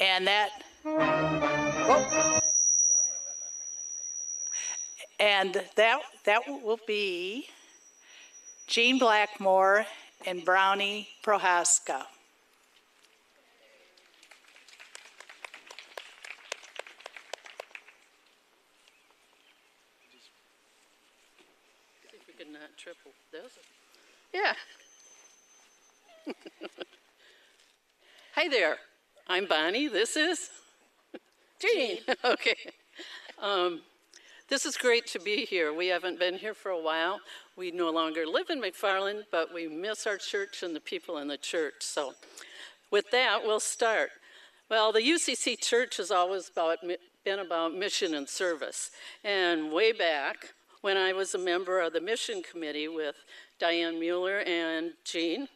And that will be Jean Blackmore and Brownie PROHASKA. See if we can not triple this. Yeah. Hi there. I'm Bonnie. This is Jean. Okay. This is great to be here. We haven't been here for a while. We no longer live in McFarland, but we miss our church and the people in the church. So with that, we'll start. Well, the UCC church has always been about mission and service. And way back, when I was a member of the mission committee with Diane Mueller and Jean,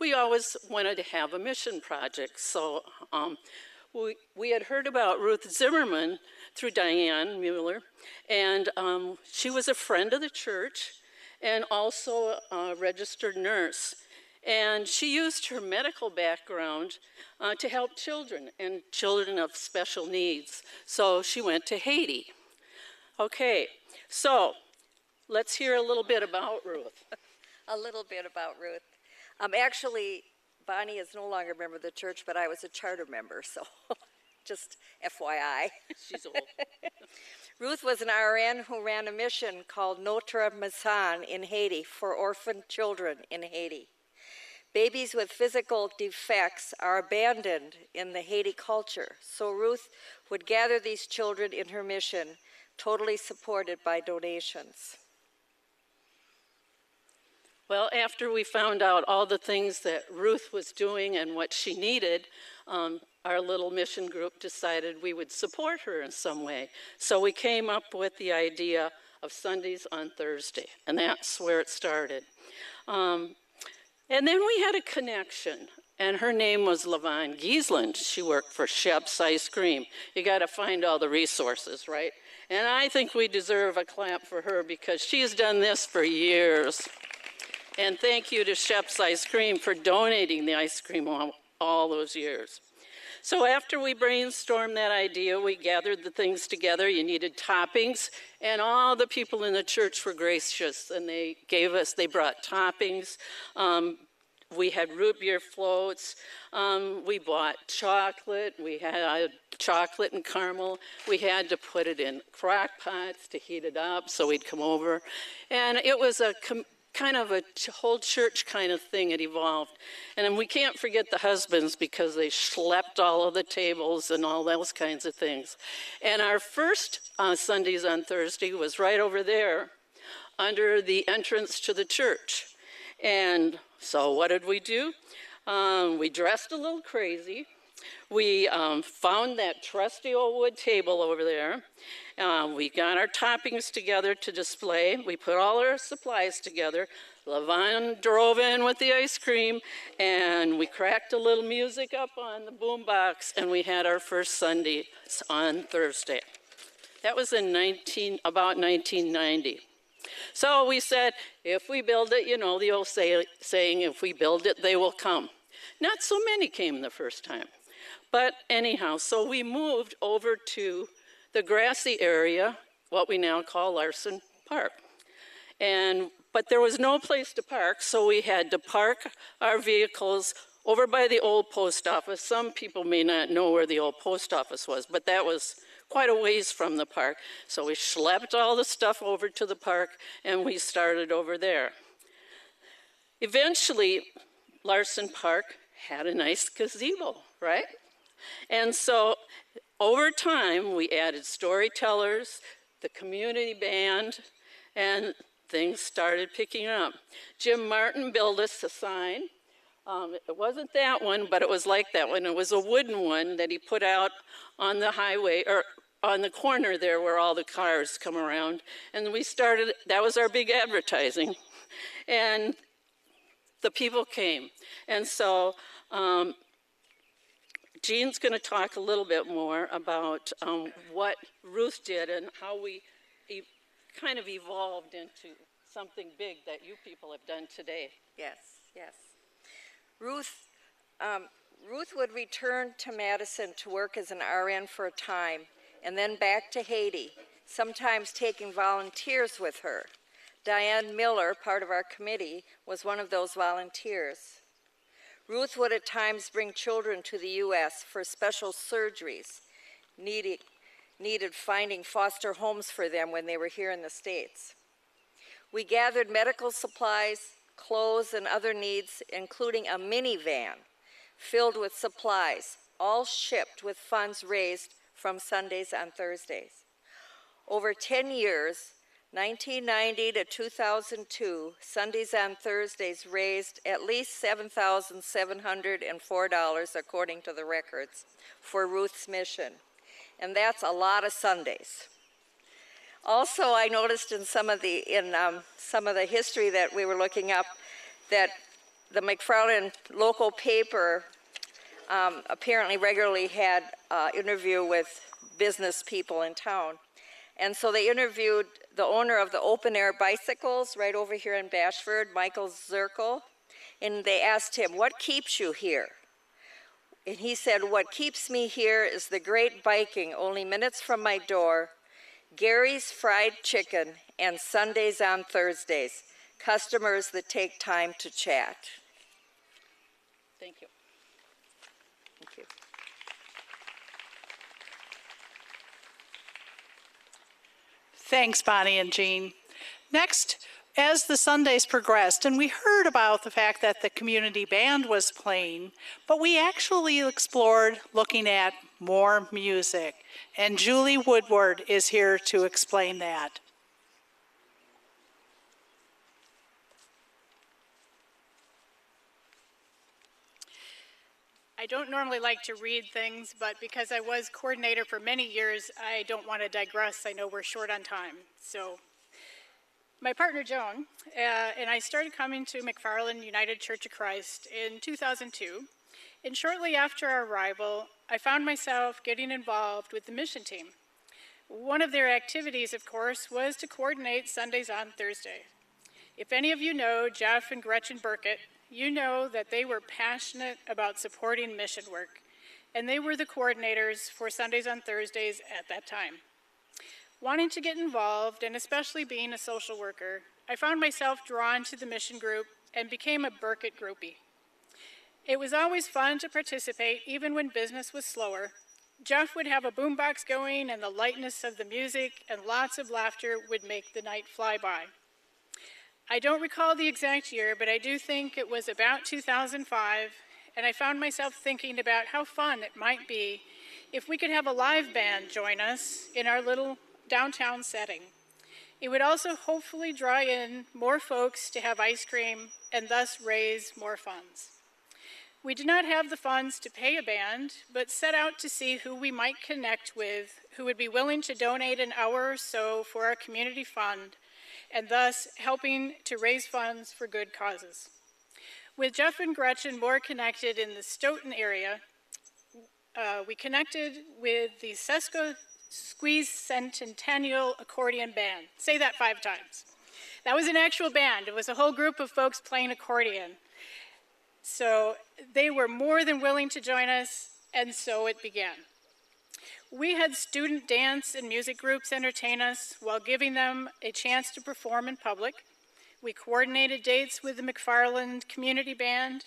we always wanted to have a mission project. So we had heard about Ruth Zimmerman through Diane Mueller, and she was a friend of the church and also a registered nurse. And she used her medical background to help children and children of special needs. So she went to Haiti. Okay, so let's hear a little bit about Ruth. A little bit about Ruth. Actually, Bonnie is no longer a member of the church, but I was a charter member, so just FYI. She's old. Ruth was an RN who ran a mission called Notre Dame in Haiti for orphan children in Haiti. Babies with physical defects are abandoned in the Haiti culture, so Ruth would gather these children in her mission, totally supported by donations. Well, after we found out all the things that Ruth was doing and what she needed, our little mission group decided we would support her in some way. So we came up with the idea of Sundays on Thursday, and that's where it started. And then we had a connection, and her name was Levon Giesland. She worked for Shep's Ice Cream. You got to find all the resources, right? And I think we deserve a clap for her because she's done this for years. And thank you to Shep's Ice Cream for donating the ice cream all those years. So after we brainstormed that idea, we gathered the things together. You needed toppings, and all the people in the church were gracious, and they brought toppings. We had root beer floats. We bought chocolate. We had chocolate and caramel. We had to put it in crock pots to heat it up so we'd come over. And it was a kind of a whole church kind of thing. It evolved. And then we can't forget the husbands because they schlepped all of the tables and all those kinds of things. And our first Sundays on Thursday was right over there under the entrance to the church. And so what did we do? We dressed a little crazy. We found that trusty old wood table over there. We got our toppings together to display. We put all our supplies together. Levon drove in with the ice cream, and we cracked a little music up on the boombox, and we had our first Sunday on Thursday. That was in about 1990. So we said, if we build it, you know the old saying, if we build it, they will come. Not so many came the first time. But anyhow, so we moved over to the grassy area, what we now call Larson Park. But there was no place to park, so we had to park our vehicles over by the old post office. Some people may not know where the old post office was, but that was quite a ways from the park. So we schlepped all the stuff over to the park, and we started over there. Eventually, Larson Park had a nice gazebo, right? And so over time, we added storytellers, the community band, and things started picking up. Jim Martin built us a sign. It wasn't that one, but it was like that one. It was a wooden one that he put out on the highway, or on the corner there where all the cars come around. And we started, that was our big advertising. And the people came. And so Jean's going to talk a little bit more about what Ruth did and how we kind of evolved into something big that you people have done today. Yes, yes. Ruth Ruth would return to Madison to work as an RN for a time, and then back to Haiti, sometimes taking volunteers with her. Diane Miller, part of our committee, was one of those volunteers. Ruth would at times bring children to the U.S. for special surgeries, needed finding foster homes for them when they were here in the States. We gathered medical supplies, clothes, and other needs, including a minivan filled with supplies, all shipped with funds raised from Sundays on Thursdays. Over 10 years, 1990 to 2002, Sundays on Thursdays raised at least $7,704, according to the records, for Ruth's mission. And that's a lot of Sundays. Also, I noticed in some of the history that we were looking up that the McFarland local paper apparently regularly had interview with business people in town. And so they interviewed the owner of the open air bicycles right over here in Bashford, Michael Zirkel, and they asked him, "What keeps you here?" And he said, "What keeps me here is the great biking only minutes from my door, Gary's Fried Chicken, and Sundays on Thursdays, customers that take time to chat." Thank you. Thank you. Thanks, Bonnie and Jean. Next, as the Sundays progressed, and we heard about the fact that the community band was playing, but we actually explored looking at more music, and Julie Woodward is here to explain that. I don't normally like to read things, but because I was coordinator for many years, I don't want to digress. I know we're short on time. So my partner, Joan, and I started coming to McFarland United Church of Christ in 2002. And shortly after our arrival, I found myself getting involved with the mission team. One of their activities, of course, was to coordinate Sundays on Thursday. If any of you know Jeff and Gretchen Burkett, you know that they were passionate about supporting mission work, and they were the coordinators for Sundays on Thursdays at that time. Wanting to get involved, and especially being a social worker, I found myself drawn to the mission group and became a Burkett groupie. It was always fun to participate, even when business was slower. Jeff would have a boombox going, and the lightness of the music and lots of laughter would make the night fly by. I don't recall the exact year, but I do think it was about 2005, and I found myself thinking about how fun it might be if we could have a live band join us in our little downtown setting. It would also hopefully draw in more folks to have ice cream and thus raise more funds. We did not have the funds to pay a band, but set out to see who we might connect with who would be willing to donate an hour or so for our community fund, and thus helping to raise funds for good causes. With Jeff and Gretchen more connected in the Stoughton area, we connected with the Sesco Squeeze Centennial Accordion Band. Say that 5 times. That was an actual band. It was a whole group of folks playing accordion. So they were more than willing to join us, and so it began. We had student dance and music groups entertain us while giving them a chance to perform in public. We coordinated dates with the McFarland Community Band.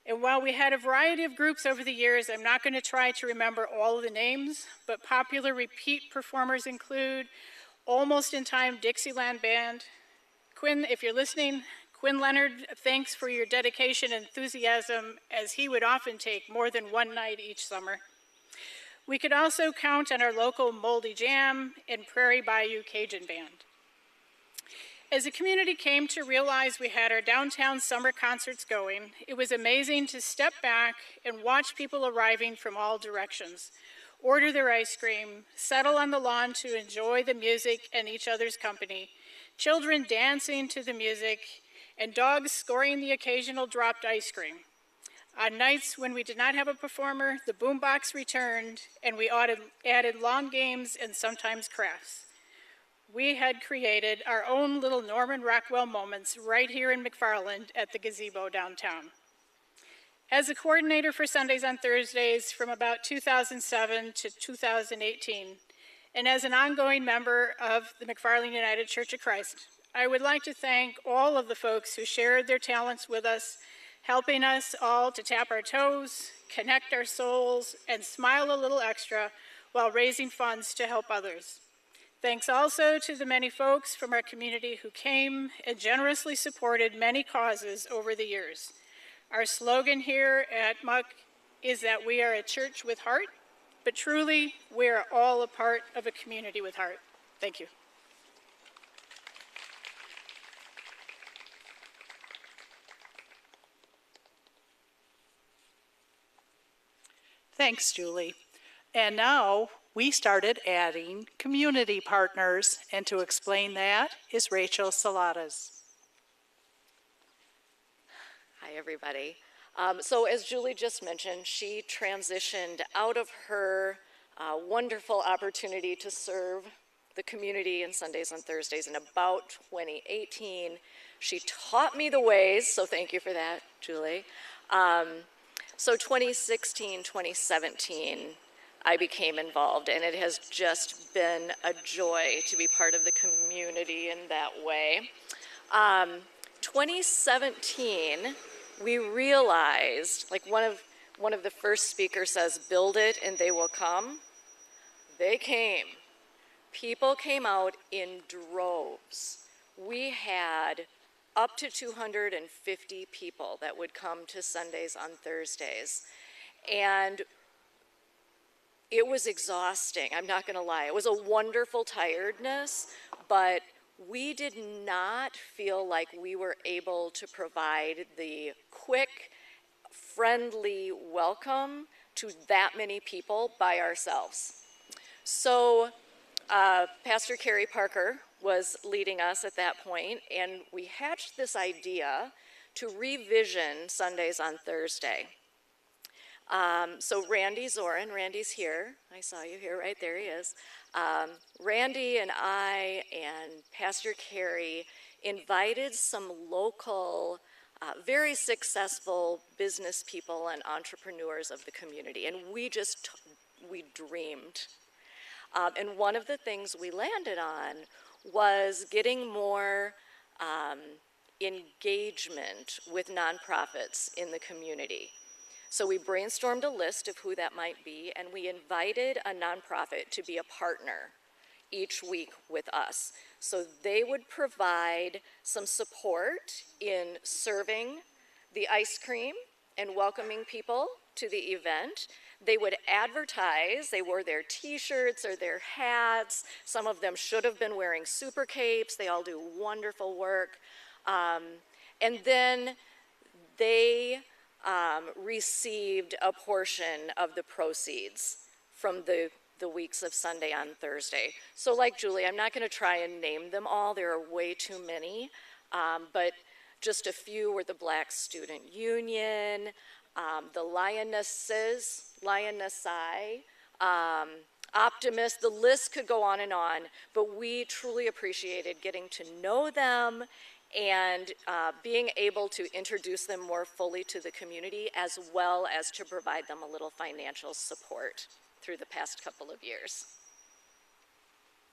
And while we had a variety of groups over the years, I'm not going to try to remember all of the names, but popular repeat performers include Almost in Time Dixieland Band. Quinn, if you're listening, Quinn Leonard, thanks for your dedication and enthusiasm, as he would often take more than one night each summer. We could also count on our local Moldy Jam and Prairie Bayou Cajun Band. As the community came to realize we had our downtown summer concerts going, it was amazing to step back and watch people arriving from all directions, order their ice cream, settle on the lawn to enjoy the music and each other's company, children dancing to the music, and dogs scoring the occasional dropped ice cream. On nights when we did not have a performer, the boombox returned, and we added long games and sometimes crafts. We had created our own little Norman Rockwell moments right here in McFarland at the gazebo downtown. As a coordinator for Sundays on Thursdays from about 2007 to 2018, and as an ongoing member of the McFarland United Church of Christ, I would like to thank all of the folks who shared their talents with us, helping us all to tap our toes, connect our souls, and smile a little extra while raising funds to help others. Thanks also to the many folks from our community who came and generously supported many causes over the years. Our slogan here at MUC is that we are a church with heart, but truly we are all a part of a community with heart. Thank you. Thanks, Julie. And now we started adding community partners, and to explain that is Rachel SALADIS. Hi, everybody. So as Julie just mentioned, she transitioned out of her wonderful opportunity to serve the community in Sundays and Thursdays in about 2018. She taught me the ways, so thank you for that, Julie. So 2016, 2017, I became involved, and it has just been a joy to be part of the community in that way. 2017, we realized, like one of the first speakers says, build it and they will come. They came. People came out in droves. We had up to 250 people that would come to Sundays on Thursdays. And it was exhausting, I'm not gonna lie. It was a wonderful tiredness, but we did not feel like we were able to provide the quick, friendly welcome to that many people by ourselves. So Pastor Carrie Parker was leading us at that point, and we hatched this idea to revision Sundays on Thursday. So Randy Zorin, Randy's here. I saw you here, right there he is. Randy and I and Pastor Carrie invited some local, very successful business people and entrepreneurs of the community, and we dreamed. And one of the things we landed on was getting more engagement with nonprofits in the community. So we brainstormed a list of who that might be, and we invited a nonprofit to be a partner each week with us. So they would provide some support in serving the ice cream and welcoming people to the event. They would advertise, they wore their t-shirts or their hats. Some of them should have been wearing super capes. They all do wonderful work. And then they received a portion of the proceeds from the weeks of Sunday on Thursday. So like Julie, I'm not gonna try and name them all. There are way too many, but just a few were the Black Student Union, the Lioness Eye, Optimist, the list could go on, but we truly appreciated getting to know them and being able to introduce them more fully to the community, as well as to provide them a little financial support through the past couple of years.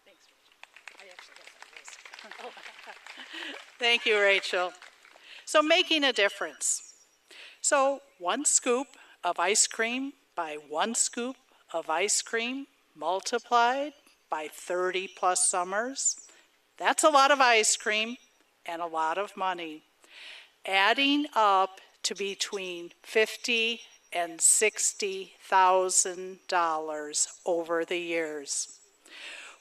Thanks, Rachel. I actually got that list. Thank you, Rachel. So making a difference. So 1 scoop of ice cream by 1 scoop of ice cream multiplied by 30 plus summers. That's a lot of ice cream and a lot of money, adding up to between $50,000 and $60,000 over the years.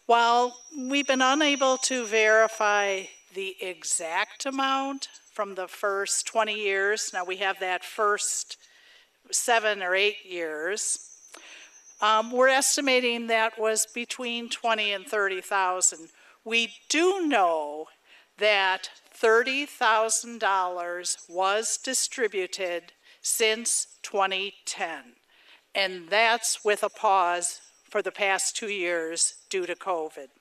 While we've been unable to verify the exact amount from the first 20 years, now we have that first 7 or 8 years, we're estimating that was between 20 and 30,000. We do know that $30,000 was distributed since 2010, and that's with a pause for the past 2 years due to COVID.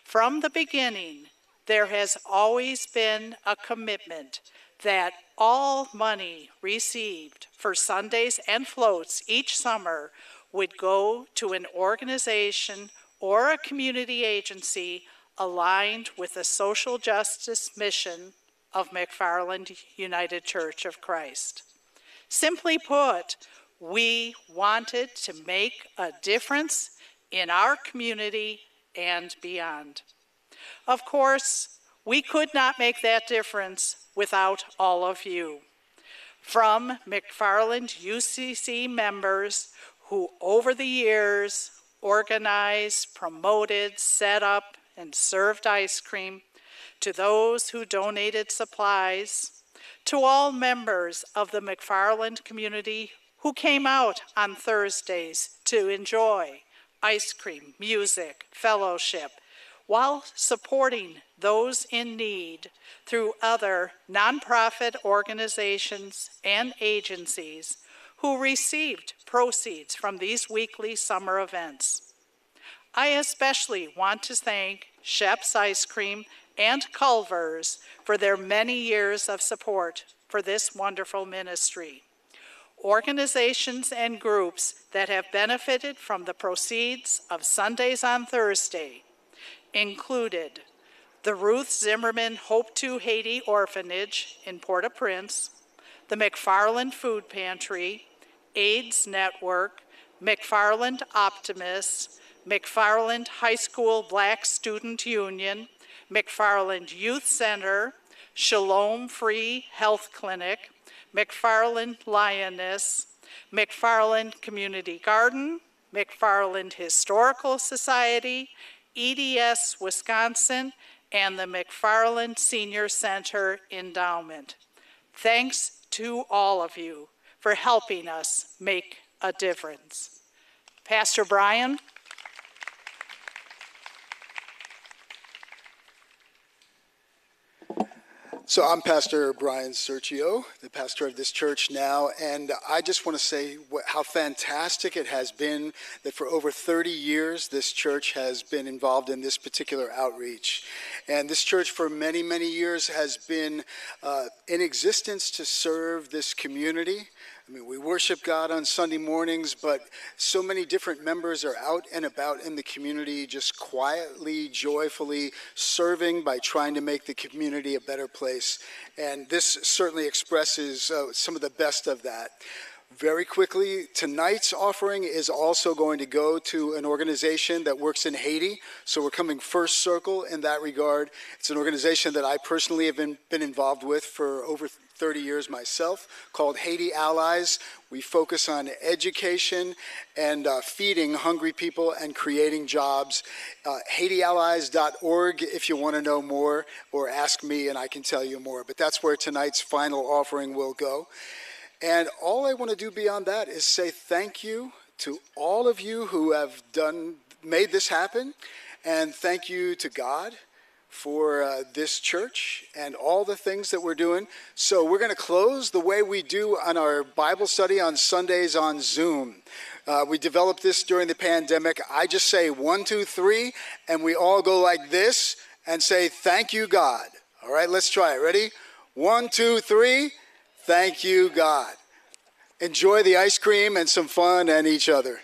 From the beginning, there has always been a commitment that all money received for Sundays and floats each summer would go to an organization or a community agency aligned with the social justice mission of McFarland United Church of Christ. Simply put, we wanted to make a difference in our community and beyond. Of course, we could not make that difference without all of you. From McFarland UCC members who over the years organized, promoted, set up, and served ice cream, to those who donated supplies, to all members of the McFarland community who came out on Thursdays to enjoy ice cream, music, fellowship, while supporting those in need through other nonprofit organizations and agencies who received proceeds from these weekly summer events. I especially want to thank Shep's Ice Cream and Culver's for their many years of support for this wonderful ministry. Organizations and groups that have benefited from the proceeds of Sundays on Thursday included the Ruth Zimmerman Hope to Haiti Orphanage in Port-au-Prince, the McFarland Food Pantry, AIDS Network, McFarland Optimists, McFarland High School Black Student Union, McFarland Youth Center, Shalom Free Health Clinic, McFarland Lioness, McFarland Community Garden, McFarland Historical Society, EDS Wisconsin, and the McFarland Senior Center Endowment. Thanks to all of you for helping us make a difference. Pastor Bryan. So I'm Pastor Bryan SIRCHIO, the pastor of this church now, and I just want to say how fantastic it has been that for over 30 years this church has been involved in this particular outreach. And this church for many, many years has been in existence to serve this community. I mean, we worship God on Sunday mornings, but so many different members are out and about in the community, just quietly, joyfully serving by trying to make the community a better place. And this certainly expresses some of the best of that. Very quickly, tonight's offering is also going to go to an organization that works in Haiti. So we're coming first circle in that regard. It's an organization that I personally have been involved with for over 30 years myself, called Haiti Allies. We focus on education and feeding hungry people and creating jobs. HaitiAllies.org if you want to know more, or ask me and I can tell you more. But that's where tonight's final offering will go. And all I want to do beyond that is say thank you to all of you who have made this happen, and thank you to God for this church and all the things that we're doing. So we're going to close the way we do on our Bible study on Sundays on Zoom. We developed this during the pandemic. I just say 1, 2, 3, and we all go like this and say thank you, God. All right, let's try it. Ready? 1, 2, 3. Thank you, God. Enjoy the ice cream and some fun and each other.